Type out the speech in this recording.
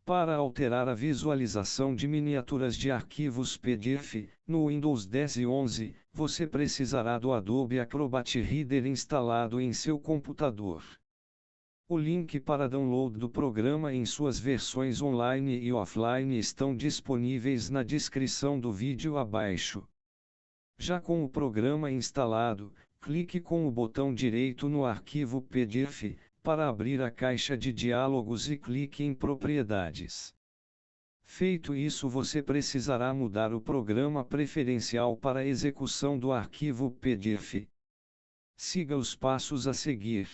Para alterar a visualização de miniaturas de arquivos PDF, no Windows 10 e 11, você precisará do Adobe Acrobat Reader instalado em seu computador. O link para download do programa em suas versões online e offline estão disponíveis na descrição do vídeo abaixo. Já com o programa instalado, clique com o botão direito no arquivo PDF, para abrir a caixa de diálogos e clique em Propriedades. Feito isso, você precisará mudar o programa preferencial para a execução do arquivo PDF. Siga os passos a seguir.